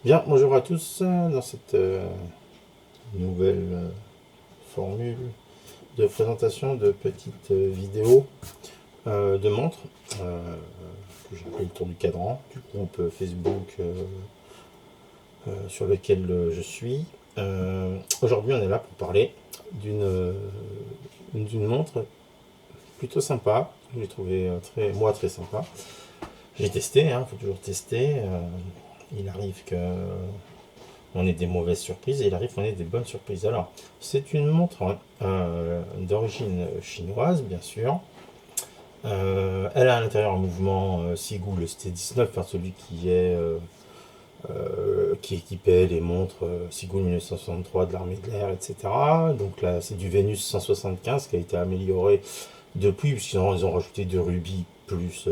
Bien, bonjour à tous dans cette nouvelle formule de présentation de petites vidéos de montres que j'ai appelé le tour du cadran du groupe Facebook sur lequel je suis. Aujourd'hui, on est là pour parler d'une montre plutôt sympa, que j'ai trouvé très sympa. J'ai testé, il faut toujours tester. Il arrive que on ait des mauvaises surprises et il arrive qu'on ait des bonnes surprises. Alors, c'est une montre d'origine chinoise, bien sûr. Elle a à l'intérieur un mouvement Sigou, le ST19, enfin celui qui équipait les montres Sigou 1963 de l'armée de l'air, etc. Donc là, c'est du Vénus 175 qui a été amélioré depuis, puisqu'ils ont rajouté de rubis plus.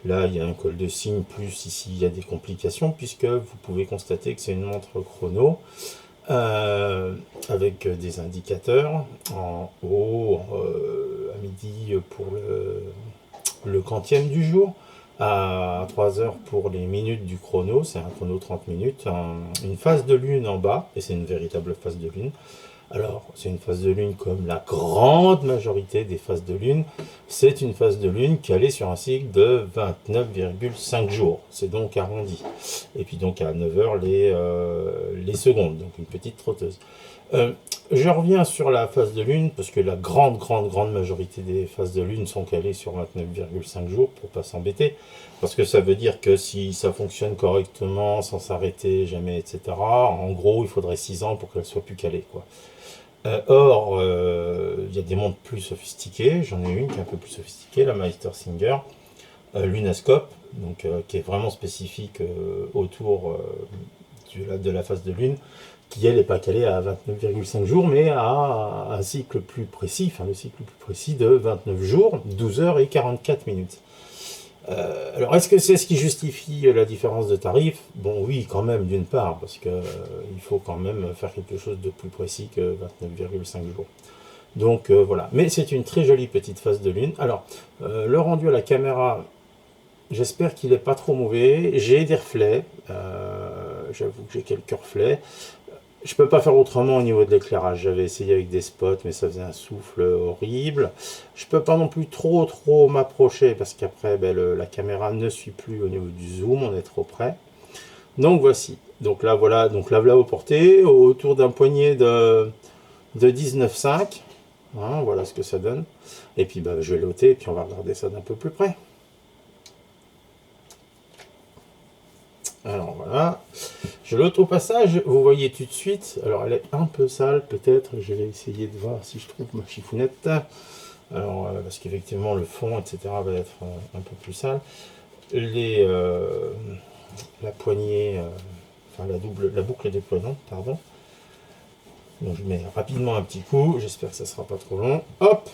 Là, il y a un col de cygne, plus ici, il y a des complications, puisque vous pouvez constater que c'est une montre chrono avec des indicateurs en haut à midi pour le quantième du jour, à 3 heures pour les minutes du chrono, c'est un chrono 30 minutes, une phase de lune en bas, et c'est une véritable phase de lune. Alors, c'est une phase de lune comme la grande majorité des phases de lune. C'est une phase de lune calée sur un cycle de 29,5 jours. C'est donc arrondi. Et puis donc à 9 heures les secondes, donc une petite trotteuse. Je reviens sur la phase de lune, parce que la grande majorité des phases de lune sont calées sur 29,5 jours, pour pas s'embêter. Parce que ça veut dire que si ça fonctionne correctement, sans s'arrêter jamais, etc., en gros, il faudrait 6 ans pour qu'elle soit plus calée, quoi. Or, il y a des montres plus sophistiquées. J'en ai une qui est un peu plus sophistiquée, la Meister Singer Lunascope, donc, qui est vraiment spécifique autour de la phase de lune, qui elle n'est pas calée à 29,5 jours, mais à un cycle plus précis, enfin le cycle plus précis de 29 jours, 12 heures et 44 minutes. Alors, est-ce que c'est ce qui justifie la différence de tarif? Bon, oui, quand même, d'une part, parce que il faut quand même faire quelque chose de plus précis que 29,5 jours. Donc voilà, mais c'est une très jolie petite phase de lune. Alors, le rendu à la caméra, j'espère qu'il n'est pas trop mauvais. J'ai des reflets, j'avoue que j'ai quelques reflets. Je peux pas faire autrement au niveau de l'éclairage. J'avais essayé avec des spots, mais ça faisait un souffle horrible. Je peux pas non plus trop m'approcher parce qu'après, la caméra ne suit plus au niveau du zoom, on est trop près. Donc voici. Donc là, voilà. Donc là, voilà au portée, autour d'un poignet de 19,5. Hein, voilà ce que ça donne. Et puis, je vais l'ôter et puis on va regarder ça d'un peu plus près. Alors voilà. Je l'ôte au passage, vous voyez tout de suite, alors elle est un peu sale peut-être, je vais essayer de voir si je trouve ma chifounette. Alors, parce qu'effectivement le fond, etc. va être un peu plus sale. La poignée, enfin la boucle déployante, pardon. Donc je mets rapidement un petit coup, j'espère que ça sera pas trop long. Hop,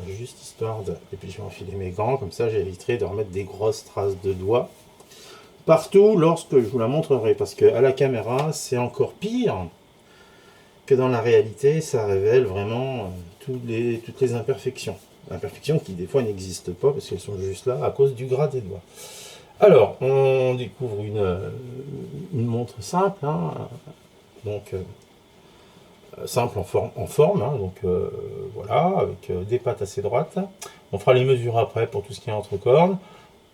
juste histoire de... Et puis je vais enfiler mes gants, comme ça j'éviterai de remettre des grosses traces de doigts partout lorsque je vous la montrerai, parce que à la caméra c'est encore pire que dans la réalité. Ça révèle vraiment toutes les imperfections, imperfections qui des fois n'existent pas parce qu'elles sont juste là à cause du gras des doigts. Alors on découvre une montre simple, hein, donc simple en forme, hein, donc voilà, avec des pattes assez droites. On fera les mesures après pour tout ce qui est entre cordes.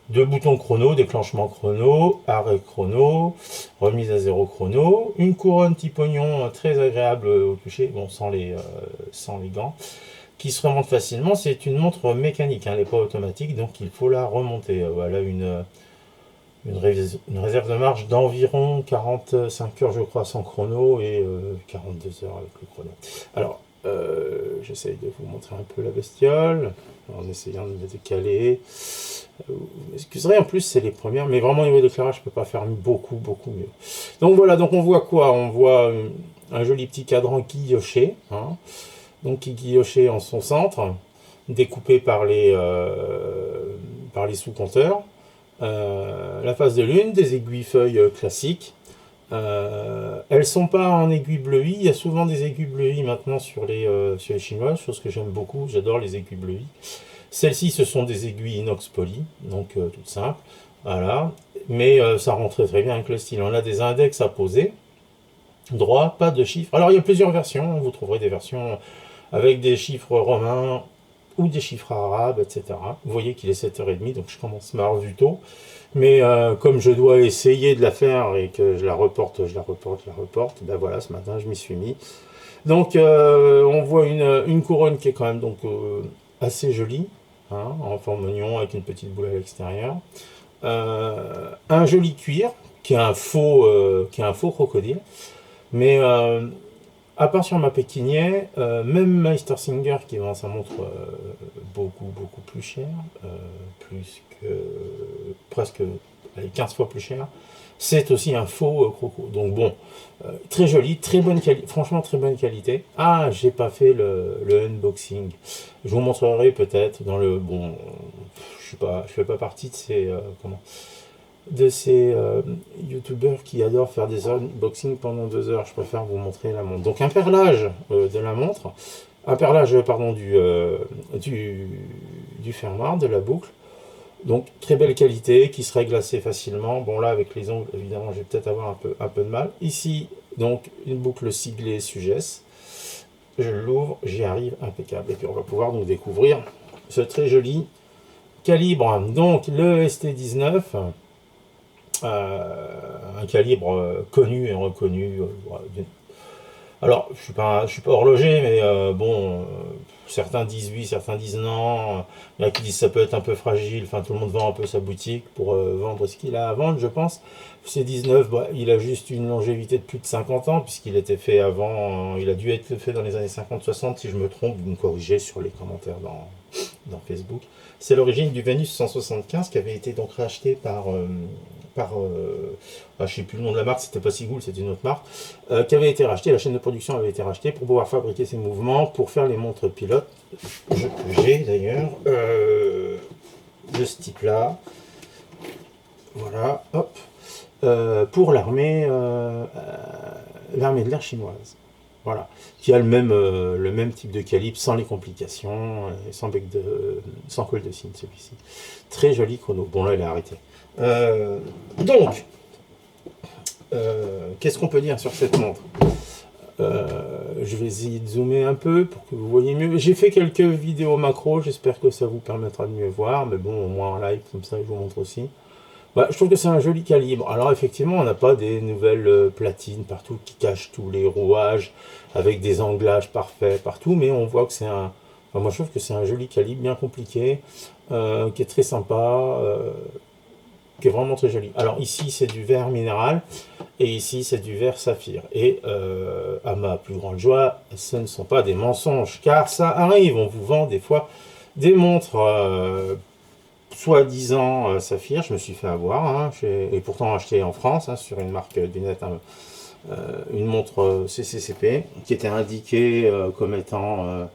Deux boutons chrono, déclenchement chrono, arrêt chrono, remise à zéro chrono, une couronne type oignon très agréable au toucher, bon sans les gants, qui se remonte facilement. C'est une montre mécanique, hein, elle n'est pas automatique, donc il faut la remonter. Voilà une réserve de marche d'environ 45 heures je crois sans chrono et 42 heures avec le chrono. Alors, j'essaye de vous montrer un peu la bestiole en essayant de me décaler. Vous m'excuserez, en plus c'est les premières, mais vraiment au niveau d'éclairage je peux pas faire beaucoup mieux. Donc voilà, donc on voit quoi? On voit un joli petit cadran guilloché, hein, donc qui guilloché en son centre, découpé par les sous-compteurs. La phase de lune, des aiguilles feuilles classiques. Elles sont pas en aiguille bleuie. Il y a souvent des aiguilles bleuies maintenant sur les chinoises, chose que j'aime beaucoup. J'adore les aiguilles bleuies. Celles-ci, ce sont des aiguilles inox poly, donc toutes simples. Voilà. mais ça rentrait très bien avec le style. On a des index à poser, droit, pas de chiffres. Alors il y a plusieurs versions, vous trouverez des versions avec des chiffres romains ou des chiffres arabes, etc. Vous voyez qu'il est 7h30, donc je commence ma revue tôt. Mais comme je dois essayer de la faire et que je la reporte, ben voilà, ce matin je m'y suis mis. Donc on voit une couronne qui est quand même donc assez jolie, hein, en forme oignon avec une petite boule à l'extérieur. Un joli cuir qui est un faux crocodile. Mais à part sur ma Pékinier, même Meister Singer qui vend sa montre beaucoup plus cher, plus que presque allez, 15 fois plus cher, c'est aussi un faux croco. Donc bon, très joli, très bonne qualité, franchement très bonne qualité. Ah, j'ai pas fait le unboxing. Je vous montrerai peut-être dans le bon. Je fais pas partie de ces youtubeurs qui adorent faire des unboxings pendant 2 heures. Je préfère vous montrer la montre. Donc un perlage de la montre, un perlage pardon du fermoir, de la boucle. Donc très belle qualité qui se règle assez facilement. Bon là avec les ongles évidemment je vais peut-être avoir un peu de mal. Ici donc une boucle siglée Sugess. Je l'ouvre, j'y arrive impeccable. Et puis on va pouvoir donc découvrir ce très joli calibre. Donc le ST19. Un calibre connu et reconnu. Alors, je suis pas horloger, mais certains disent oui, certains disent non. Il y en a qui disent ça peut être un peu fragile. Enfin, tout le monde vend un peu sa boutique pour vendre ce qu'il a à vendre, je pense. C19, il a juste une longévité de plus de 50 ans, puisqu'il était fait avant. Il a dû être fait dans les années 50-60, si je me trompe. Vous me corrigez sur les commentaires dans Facebook. C'est l'origine du Vénus 175 qui avait été donc racheté je ne sais plus le nom de la marque, c'était pas Sigul, c'était une autre marque, qui avait été rachetée, la chaîne de production avait été rachetée pour pouvoir fabriquer ces mouvements, pour faire les montres pilotes. J'ai d'ailleurs de ce type-là, voilà, hop, pour l'armée de l'air chinoise. Voilà, qui a le même type de calibre, sans les complications, sans col de cygne celui-ci. Très joli chrono. Bon là il est arrêté. Donc, qu'est-ce qu'on peut dire sur cette montre? Je vais essayer de zoomer un peu pour que vous voyez mieux. J'ai fait quelques vidéos macro, j'espère que ça vous permettra de mieux voir, mais bon, au moins en live, comme ça je vous montre aussi. Je trouve que c'est un joli calibre. Alors effectivement, on n'a pas des nouvelles platines partout qui cachent tous les rouages avec des anglages parfaits partout, mais on voit que c'est un... Enfin, moi je trouve que c'est un joli calibre, bien compliqué, qui est très sympa, qui est vraiment très joli. Alors ici c'est du verre minéral, et ici c'est du verre saphir. Et à ma plus grande joie, ce ne sont pas des mensonges, car ça arrive, on vous vend des fois des montres... soi-disant saphir, je me suis fait avoir, hein, et pourtant acheté en France, hein, sur une marque lunette, une montre CCCP, qui était indiquée comme étant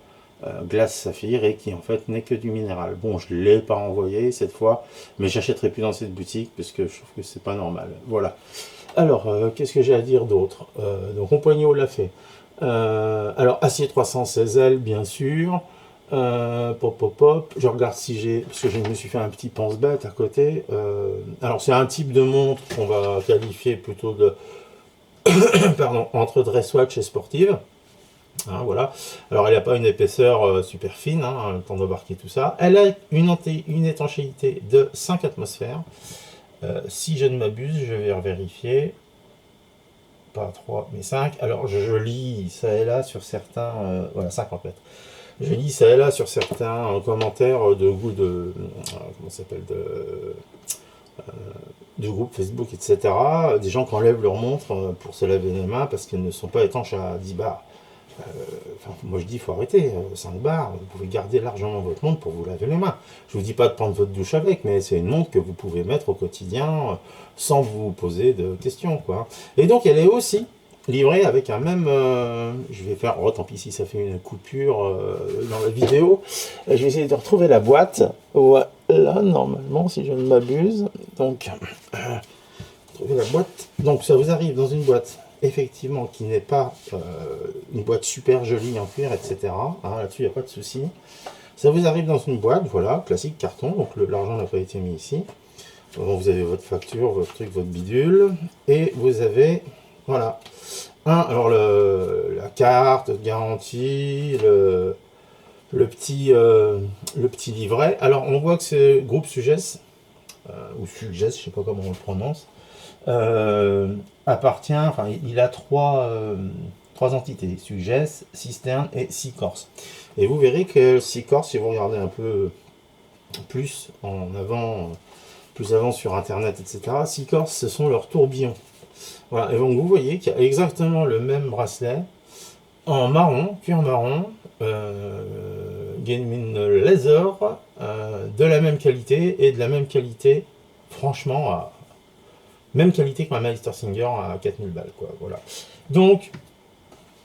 glace saphir, et qui en fait n'est que du minéral. Bon, je ne l'ai pas envoyé cette fois, mais j'achèterai plus dans cette boutique, parce que je trouve que c'est pas normal. Voilà. Alors, qu'est-ce que j'ai à dire d'autre? Donc, mon poignot l'a fait. Alors, acier 316L, bien sûr. Je regarde si j'ai, parce que je me suis fait un petit pense-bête à côté. Alors c'est un type de montre qu'on va qualifier plutôt de pardon, entre dresswatch et sportive. Hein, voilà. Alors elle n'a pas une épaisseur super fine, hein, le temps d'embarquer tout ça. Elle a une étanchéité de 5 atmosphères. Si je ne m'abuse, je vais vérifier. Pas 3 mais 5. Alors je lis ça et là sur certains... voilà, 5 en fait. Je lis ça et là sur certains commentaires de goût de... comment ça s'appelle du groupe Facebook, etc. Des gens qui enlèvent leur montre pour se laver les mains parce qu'elles ne sont pas étanches à 10 bars. Moi je dis, il faut arrêter, 5 bars, vous pouvez garder largement votre montre pour vous laver les mains. Je vous dis pas de prendre votre douche avec, mais c'est une montre que vous pouvez mettre au quotidien sans vous poser de questions, quoi. Et donc elle est aussi livré avec un même... je vais faire... Oh, tant pis si ça fait une coupure dans la vidéo. Je vais essayer de retrouver la boîte. Voilà, normalement, si je ne m'abuse. Donc, trouver la boîte. Donc, ça vous arrive dans une boîte, effectivement, qui n'est pas une boîte super jolie en cuir, etc. Hein, là-dessus, il n'y a pas de souci. Ça vous arrive dans une boîte, voilà, classique carton. Donc, l'argent n'a pas été mis ici. Bon, vous avez votre facture, votre truc, votre bidule. Et vous avez, voilà. Alors la carte de garantie, le petit livret. Alors on voit que c'est groupe Sugès, ou Sugès, je sais pas comment on le prononce, appartient, enfin il a trois entités, Sugès, Cisterne et Sicors. Et vous verrez que Sicors, si vous regardez un peu plus plus avant sur internet, etc., Sicors, ce sont leurs tourbillons. Voilà, et donc vous voyez qu'il y a exactement le même bracelet en marron, cuir marron, gaming laser, de la même qualité et de la même qualité, franchement, même qualité que ma Meister Singer à 4000 balles, quoi. Voilà. Donc,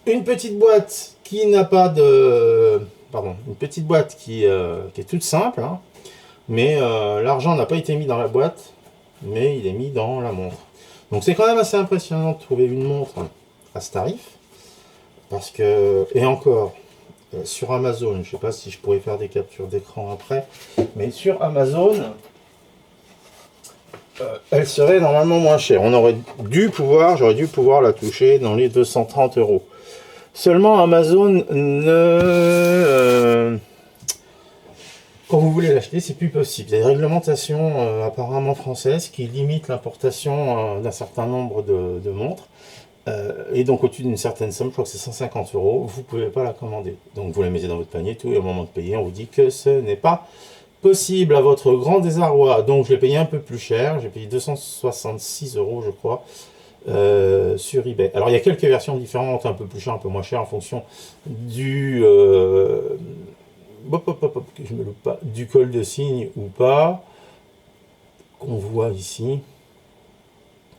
une petite boîte qui n'a pas de. Pardon, une petite boîte qui est toute simple, hein, mais l'argent n'a pas été mis dans la boîte, mais il est mis dans la montre. Donc c'est quand même assez impressionnant de trouver une montre à ce tarif. Parce que, et encore, sur Amazon, je ne sais pas si je pourrais faire des captures d'écran après, mais sur Amazon, elle serait normalement moins chère. J'aurais dû pouvoir la toucher dans les 230 euros. Seulement Amazon quand vous voulez l'acheter, c'est plus possible. Il y a des réglementations apparemment françaises qui limitent l'importation d'un certain nombre de montres. Et donc au-dessus d'une certaine somme, je crois que c'est 150 euros, vous ne pouvez pas la commander. Donc vous la mettez dans votre panier, tout, et au moment de payer, on vous dit que ce n'est pas possible, à votre grand désarroi. Donc je l'ai payé un peu plus cher, j'ai payé 266 euros je crois, sur eBay. Alors il y a quelques versions différentes, un peu plus cher, un peu moins cher, en fonction du... que je me loupe pas, du col de cygne ou pas, qu'on voit ici.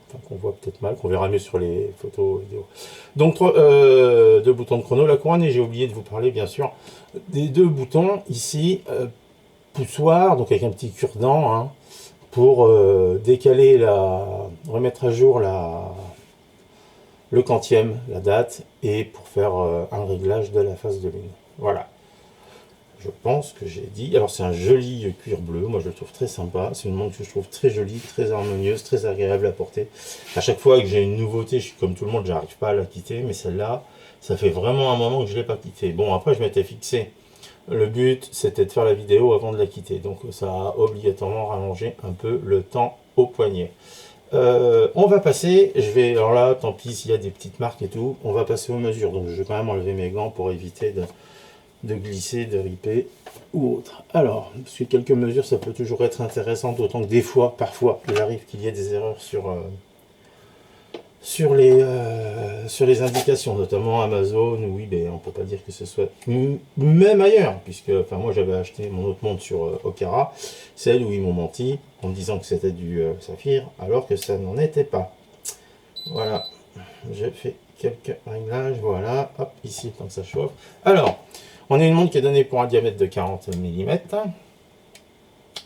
Enfin, qu'on voit peut-être mal, qu'on verra mieux sur les photos vidéo. Donc deux boutons de chrono, la couronne, et j'ai oublié de vous parler bien sûr des deux boutons ici, poussoir, donc avec un petit cure-dent, hein, pour décaler remettre à jour le quantième, la date, et pour faire un réglage de la phase de lune. Voilà. Je pense que j'ai dit. Alors c'est un joli cuir bleu, moi je le trouve très sympa. C'est une montre que je trouve très jolie, très harmonieuse, très agréable à porter. À chaque fois que j'ai une nouveauté, je suis comme tout le monde, j'arrive pas à la quitter, mais celle-là, ça fait vraiment un moment que je ne l'ai pas quittée. Bon, après je m'étais fixé. Le but, c'était de faire la vidéo avant de la quitter. Donc ça a obligatoirement rallongé un peu le temps au poignet. On va passer, alors là, tant pis s'il y a des petites marques et tout, on va passer aux mesures. Donc je vais quand même enlever mes gants pour éviter de glisser, de riper ou autre. Alors, parce que quelques mesures, ça peut toujours être intéressant, d'autant que des fois, parfois, il arrive qu'il y ait des erreurs sur les indications, notamment Amazon ou eBay. On peut pas dire que ce soit même ailleurs, puisque enfin moi j'avais acheté mon autre montre sur Okara, celle où ils m'ont menti en me disant que c'était du saphir, alors que ça n'en était pas. Voilà, j'ai fait quelques réglages, voilà, hop, ici, tant que ça chauffe. Alors, on a une montre qui est donnée pour un diamètre de 40 mm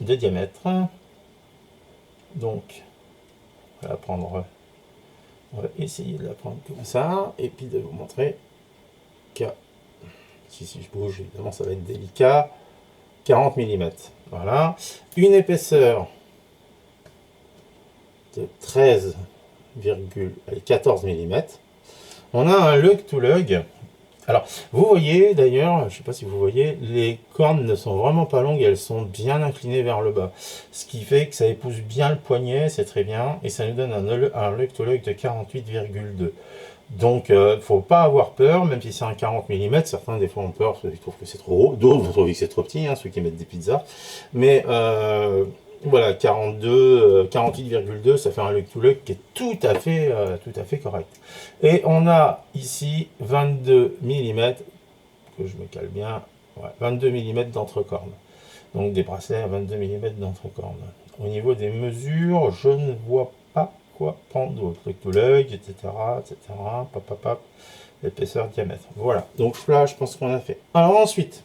de diamètre. Donc, on va prendre, on va essayer de la prendre comme ça, et puis de vous montrer que, si je bouge, évidemment, ça va être délicat, 40 mm. Voilà, une épaisseur de 13,14 mm. On a un lug to lug. Alors, vous voyez d'ailleurs, je ne sais pas si vous voyez, les cornes ne sont vraiment pas longues, elles sont bien inclinées vers le bas. Ce qui fait que ça épouse bien le poignet, c'est très bien, et ça nous donne un lug to lug de 48,2. Donc, il ne faut pas avoir peur, même si c'est un 40 mm, certains des fois ont peur parce qu'ils trouvent que c'est trop gros, d'autres vont trouver que c'est trop petit, hein, ceux qui mettent des pizzas. Mais voilà, 48,2, ça fait un lug to lug qui est tout à fait correct. Et on a ici 22 mm, que je me cale bien, ouais, 22 mm d'entrecorne. Donc des bracelets à 22 mm d'entrecorne. Au niveau des mesures, je ne vois pas quoi prendre d'autre. Lug to lug, etc. Pap, épaisseur, diamètre. Voilà, donc là je pense qu'on a fait. Alors ensuite,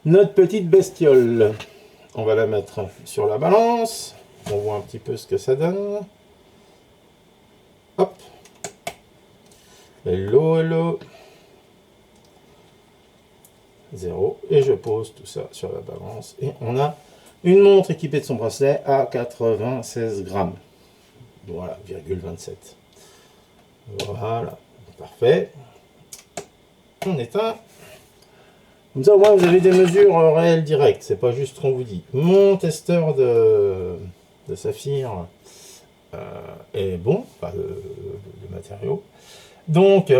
notre petite bestiole. On va la mettre sur la balance. On voit un petit peu ce que ça donne. Hop. Hello. 0. Et je pose tout ça sur la balance. Et on a Une montre équipée de son bracelet à 96 grammes. Voilà, 27. Voilà, parfait. On éteint. Comme ça, au moins, vous avez des mesures réelles directes. C'est pas juste ce qu'on vous dit. Mon testeur de saphir est bon, pas de matériaux. Donc,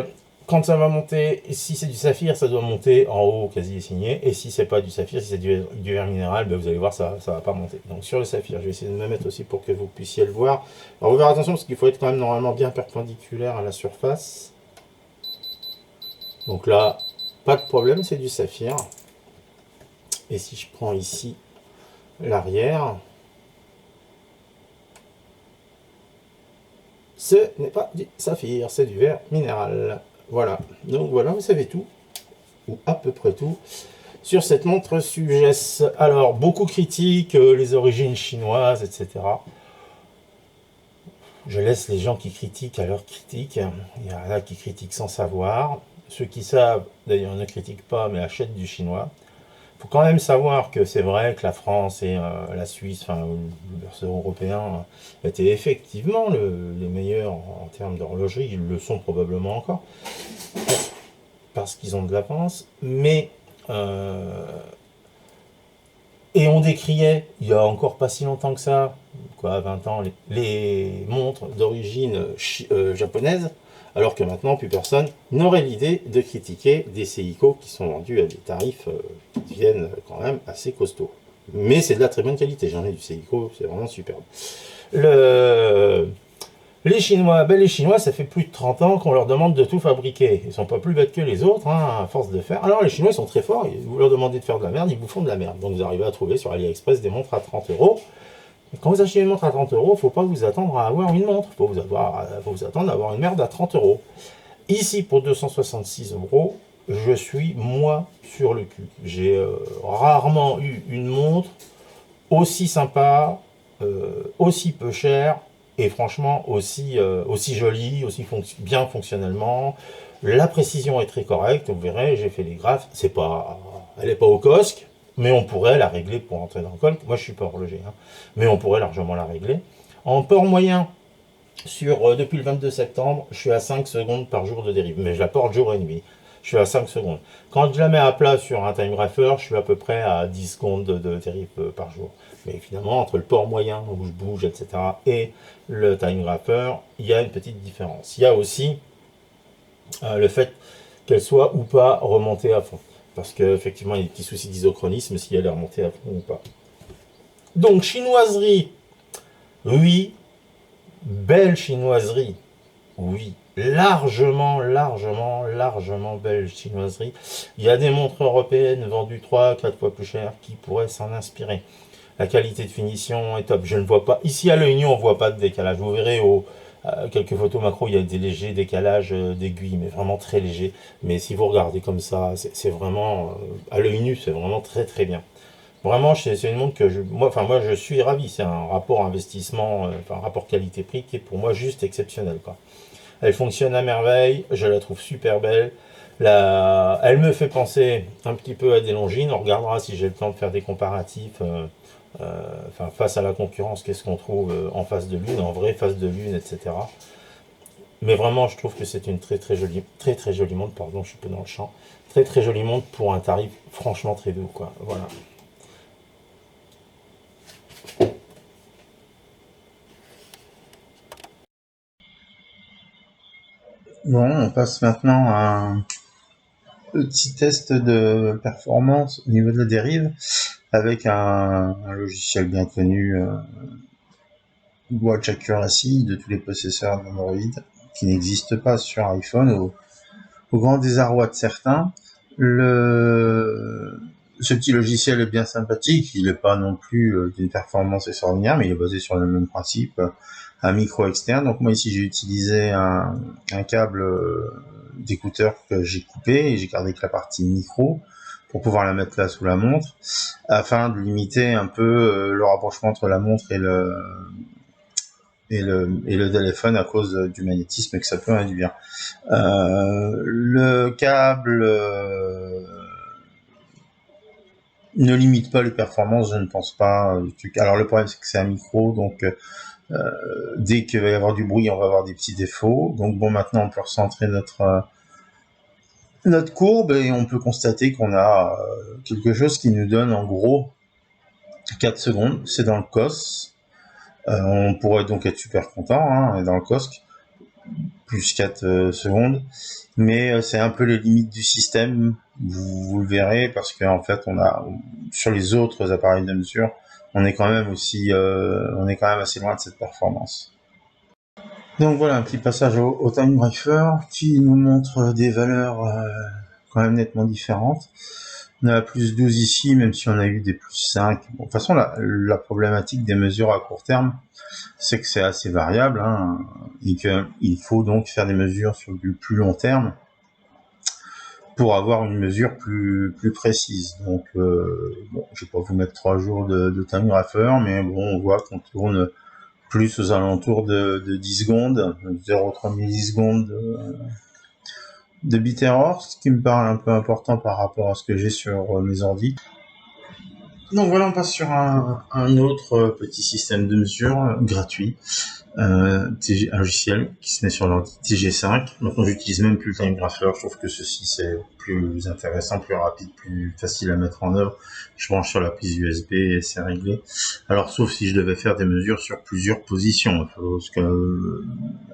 quand ça va monter, si c'est du saphir, ça doit monter en haut quasi signé. Et si c'est pas du saphir, si c'est du verre minéral, ben vous allez voir, ça va pas monter. Donc sur le saphir, je vais essayer de me mettre aussi pour que vous puissiez le voir. Alors vous verrez attention parce qu'il faut être quand même normalement bien perpendiculaire à la surface. Donc là, pas de problème, c'est du saphir. Et si je prends ici l'arrière, ce n'est pas du saphir, c'est du verre minéral. Voilà, donc voilà, vous savez tout, ou à peu près tout, sur cette montre Sugess. Alors, beaucoup critiquent les origines chinoises, etc. Je laisse les gens qui critiquent à leur critique. Il y en a qui critiquent sans savoir. Ceux qui savent, d'ailleurs, ne critiquent pas, mais achètent du chinois. Il faut quand même savoir que c'est vrai que la France et la Suisse, enfin le berceau européen, étaient effectivement les meilleurs en termes d'horlogerie. Ils le sont probablement encore, parce qu'ils ont de l'avance. Mais et on décriait, il y a encore pas si longtemps que ça, quoi, 20 ans, les montres d'origine japonaise, alors que maintenant, plus personne n'aurait l'idée de critiquer des Seiko qui sont vendus à des tarifs qui deviennent quand même assez costauds. Mais c'est de la très bonne qualité, j'en ai du Seiko, c'est vraiment superbe. Le, les Chinois, les Chinois, ça fait plus de 30 ans qu'on leur demande de tout fabriquer. Ils sont pas plus bêtes que les autres, hein, à force de faire. Alors les Chinois, ils sont très forts. Vous leur demandez de faire de la merde, ils vous font de la merde. Donc vous arrivez à trouver sur AliExpress des montres à 30 euros. Et quand vous achetez une montre à 30 euros, faut pas vous attendre à avoir une montre. Faut vous attendre à avoir une merde à 30 euros. Ici, pour 266 euros, je suis, moi, sur le cul. J'ai rarement eu une montre aussi sympa, aussi peu chère, et franchement aussi jolie, aussi bien fonctionnellement. La précision est très correcte, vous verrez, j'ai fait les graphes, elle n'est pas au cosque, mais on pourrait la régler pour entrer dans le col. Moi je suis pas horloger, hein, mais on pourrait largement la régler. En port moyen, depuis le 22 septembre, je suis à 5 secondes par jour de dérive, mais je la porte jour et nuit. Je suis à 5 secondes. Quand je la mets à plat sur un time grapher, je suis à peu près à 10 secondes de dérive par jour. Mais finalement, entre le port moyen, où je bouge, etc., et le time grapher, il y a une petite différence. Il y a aussi le fait qu'elle soit ou pas remontée à fond. Parce qu'effectivement, il y a des petits soucis d'isochronisme si elle est remontée à fond ou pas. Donc, chinoiserie, oui. Belle chinoiserie, oui, largement belle chinoiserie. Il y a des montres européennes vendues 3-4 fois plus cher qui pourraient s'en inspirer. La qualité de finition est top. Je ne vois pas. Ici à l'œil nu, on ne voit pas de décalage. Vous verrez quelques photos macro, il y a des légers décalages d'aiguilles, mais vraiment très légers. Mais si vous regardez comme ça, c'est vraiment à l'œil nu, c'est vraiment très très bien. Vraiment, c'est une montre que moi, je suis ravi. C'est un rapport investissement, un rapport qualité-prix qui est pour moi juste exceptionnel, quoi. Elle fonctionne à merveille, je la trouve super belle. Elle me fait penser un petit peu à des Longines. On regardera si j'ai le temps de faire des comparatifs. Face à la concurrence, qu'est-ce qu'on trouve en face de lune, en vraie face de lune, etc. Mais vraiment, je trouve que c'est une très très jolie montre. Pardon, je suis peu dans le champ. Très très jolie montre pour un tarif franchement très doux, quoi. Voilà. Bon, on passe maintenant à un petit test de performance au niveau de la dérive avec un logiciel bien connu, Watch Accuracy, de tous les possesseurs d'Android, qui n'existe pas sur iPhone, au grand désarroi de certains. Ce petit logiciel est bien sympathique, il n'est pas non plus d'une performance extraordinaire, mais il est basé sur le même principe, un micro externe. Donc moi ici j'ai utilisé un câble d'écouteur que j'ai coupé et j'ai gardé que la partie micro pour pouvoir la mettre là sous la montre, afin de limiter un peu le rapprochement entre la montre et le téléphone à cause du magnétisme que ça peut induire. Le câble ne limite pas les performances, je ne pense pas. Alors le problème c'est que c'est un micro, donc dès qu'il va y avoir du bruit, on va avoir des petits défauts. Donc bon, maintenant on peut recentrer notre courbe et on peut constater qu'on a quelque chose qui nous donne en gros 4 secondes. C'est dans le COS. On pourrait donc être super content, hein, dans le COSC, plus 4 secondes. Mais c'est un peu les limites du système, vous le verrez, parce qu'en fait, on a sur les autres appareils de mesure, on est quand même assez loin de cette performance. Donc voilà, un petit passage au Time Briefer qui nous montre des valeurs quand même nettement différentes. On a plus 12 ici, même si on a eu des plus 5. Bon, de toute façon, la problématique des mesures à court terme, c'est que c'est assez variable, hein, et qu'il faut donc faire des mesures sur du plus long terme pour avoir une mesure plus précise. Donc, bon, je vais pas vous mettre 3 jours de time grapher, mais bon, on voit qu'on tourne plus aux alentours de 10 secondes, 0,3 millisecondes de bit error, ce qui me paraît un peu important par rapport à ce que j'ai sur mes ordi. Donc voilà, on passe sur un autre petit système de mesure gratuit, un logiciel qui se met sur l'ordi, TG5. Maintenant, j'utilise même plus le Time Grapher. Je trouve que ceci c'est plus intéressant, plus rapide, plus facile à mettre en œuvre. Je branche sur la prise USB et c'est réglé. Alors, sauf si je devais faire des mesures sur plusieurs positions, parce que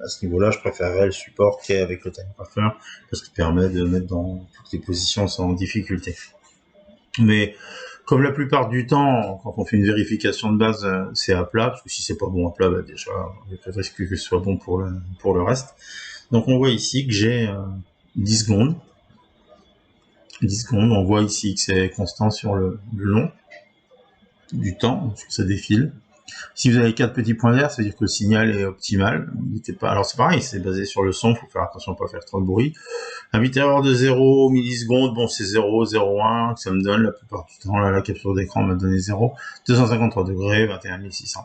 à ce niveau-là, je préférerais le support qu'est avec le Time Grapher, parce qu'il permet de mettre dans toutes les positions sans difficulté. Mais comme la plupart du temps, quand on fait une vérification de base, c'est à plat, parce que si c'est pas bon à plat, bah déjà, il y a pas de risque que ce soit bon pour le reste. Donc on voit ici que j'ai 10 secondes. 10 secondes, on voit ici que c'est constant sur le long du temps, parce que ça défile. Si vous avez 4 petits points verts, ça veut dire que le signal est optimal. Alors c'est pareil, c'est basé sur le son, il faut faire attention à ne pas faire trop de bruit. Un bit erreur de 0 millisecondes, bon c'est 0, 0,1 que ça me donne la plupart du temps. Là, la capture d'écran m'a donné 0. 253 degrés, 21 600.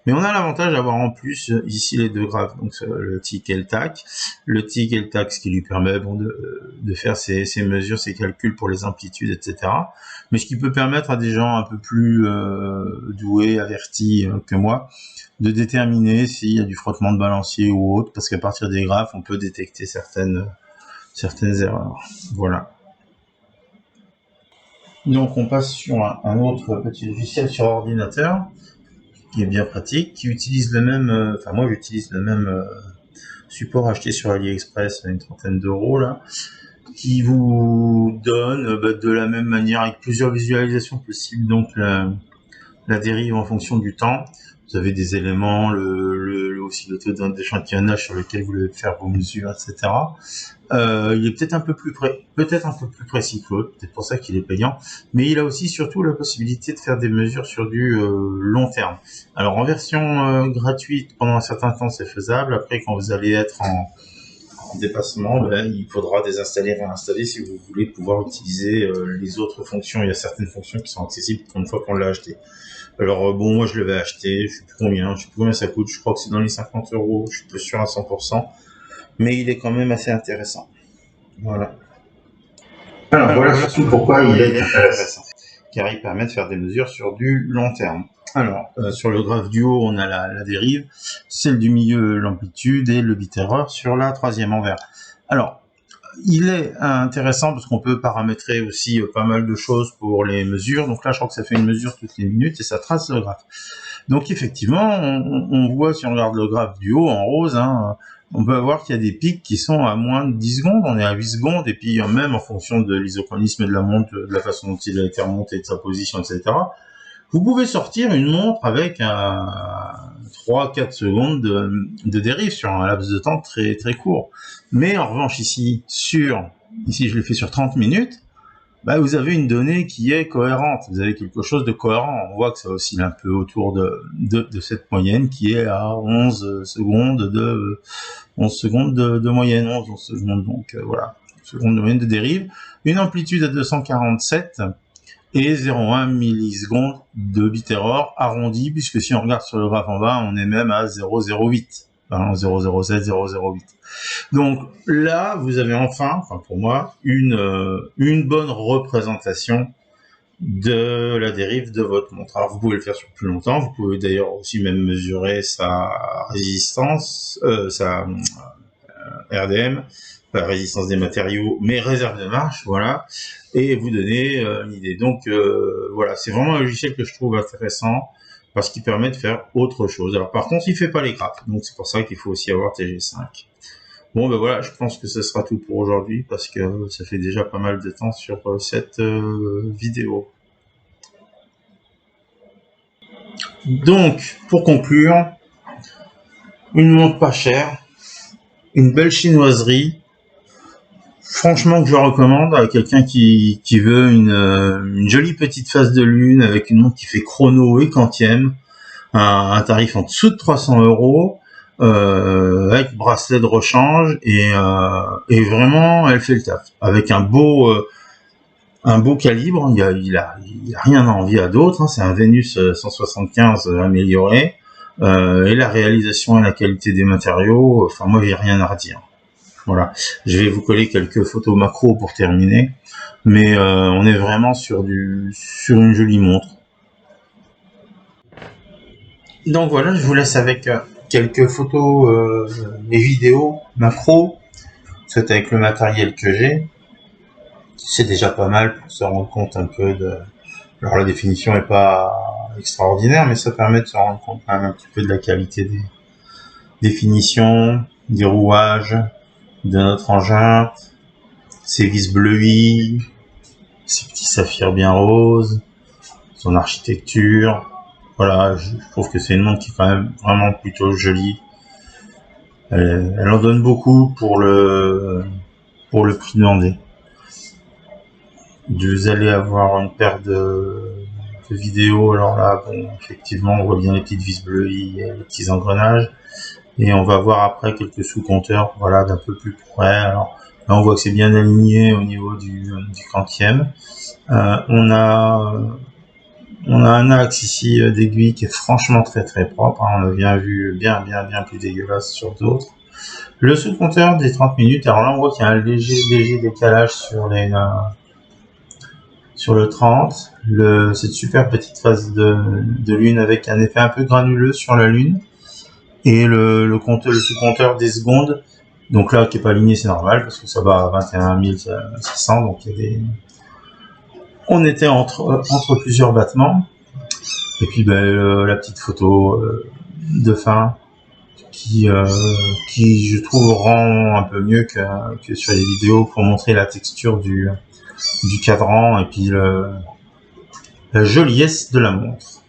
Mais on a l'avantage d'avoir en plus ici les deux graphes, donc le tic et le tac. Le tic et le tac, ce qui lui permet de faire ses mesures, ses calculs pour les amplitudes, etc. Mais ce qui peut permettre à des gens un peu plus doués, avertis que moi, de déterminer s'il y a du frottement de balancier ou autre, parce qu'à partir des graphes, on peut détecter certaines erreurs. Voilà. Donc on passe sur un autre petit logiciel sur ordinateur, qui est bien pratique, qui utilise le même, enfin moi j'utilise le même support acheté sur AliExpress, une trentaine d'euros là, qui vous donne de la même manière avec plusieurs visualisations possibles, donc la dérive en fonction du temps. Vous avez des éléments, aussi le taux d'échantillonnage sur lequel vous voulez faire vos mesures, etc. Il est peut-être un peu plus précis que l'autre, peut-être pour ça qu'il est payant, mais il a aussi surtout la possibilité de faire des mesures sur du long terme. Alors en version gratuite, pendant un certain temps c'est faisable, après quand vous allez être en dépassement, il faudra désinstaller, réinstaller si vous voulez pouvoir utiliser les autres fonctions. Il y a certaines fonctions qui sont accessibles une fois qu'on l'a acheté. Alors bon, moi je l'avais acheté, je sais plus combien ça coûte, je crois que c'est dans les 50 euros, je suis pas sûr à 100%, mais il est quand même assez intéressant. Voilà. Alors voilà surtout pourquoi il est intéressant, car il permet de faire des mesures sur du long terme. Alors, sur le graphe du haut, on a la dérive, celle du milieu, l'amplitude, et le bit erreur sur la troisième en vert. Alors, il est intéressant parce qu'on peut paramétrer aussi pas mal de choses pour les mesures. Donc là, je crois que ça fait une mesure toutes les minutes et ça trace le graphe. Donc effectivement, on voit, si on regarde le graphe du haut en rose, on peut voir qu'il y a des pics qui sont à moins de 10 secondes, on est à 8 secondes, et puis même en fonction de l'isochronisme et de la montre, de la façon dont il a été remonté, de sa position, etc., vous pouvez sortir une montre avec 3-4 secondes de dérive sur un laps de temps très très court. Mais en revanche ici je l'ai fait sur 30 minutes, vous avez une donnée qui est cohérente, vous avez quelque chose de cohérent. On voit que ça oscille un peu autour de cette moyenne qui est à 11 secondes de moyenne, 11 secondes, donc voilà, secondes de moyenne de dérive, une amplitude à 247 et 0,1 millisecondes de bit error arrondi, puisque si on regarde sur le graphe en bas, on est même à 0,08, 0,07, 0,08. Donc là, vous avez enfin pour moi, une bonne représentation de la dérive de votre montre. Alors vous pouvez le faire sur plus longtemps, vous pouvez d'ailleurs aussi même mesurer sa résistance, sa RDM, pas résistance des matériaux, mais réserve de marche, voilà, et vous donner une idée. Donc voilà, c'est vraiment un logiciel que je trouve intéressant parce qu'il permet de faire autre chose. Alors par contre, il fait pas les graphes, donc c'est pour ça qu'il faut aussi avoir TG5. Bon ben voilà, je pense que ce sera tout pour aujourd'hui parce que ça fait déjà pas mal de temps sur cette vidéo. Donc, pour conclure, une montre pas chère, une belle chinoiserie, franchement que je recommande à quelqu'un qui veut une jolie petite face de lune avec une montre qui fait chrono et quantième, un tarif en dessous de 300 €, avec bracelet de rechange et vraiment elle fait le taf. Avec un beau calibre, il a rien à envier à d'autres, hein. C'est un Venus 175 amélioré, et la réalisation et la qualité des matériaux, enfin moi j'ai rien à redire. Voilà, je vais vous coller quelques photos macro pour terminer, mais on est vraiment sur une jolie montre. Donc voilà, je vous laisse avec quelques photos et vidéos macro, c'est avec le matériel que j'ai. C'est déjà pas mal pour se rendre compte un peu de... Alors la définition est pas extraordinaire, mais ça permet de se rendre compte quand même un petit peu de la qualité des définitions, des rouages, de notre engin, ses vis bleuies, ses petits saphirs bien roses, son architecture. Voilà, je trouve que c'est une montre qui est quand même vraiment plutôt jolie. Elle en donne beaucoup pour le prix demandé. Vous allez avoir une paire de vidéos. Alors là, bon, effectivement, on voit bien les petites vis bleues, les petits engrenages. Et on va voir après quelques sous-compteurs, voilà, d'un peu plus près. Alors là, on voit que c'est bien aligné au niveau du quantième. On a un axe ici d'aiguille qui est franchement très très propre, hein. On a bien vu, bien plus dégueulasse sur d'autres. Le sous-compteur des 30 minutes, alors là on voit qu'il y a un léger décalage sur le 30. Cette super petite phase de lune avec un effet un peu granuleux sur la lune. Et le sous-compteur des secondes, donc là qui est pas aligné, c'est normal parce que ça va à 21 600, donc on était entre plusieurs battements. Et puis la petite photo de fin qui je trouve rend un peu mieux que sur les vidéos pour montrer la texture du cadran et puis la joliesse de la montre.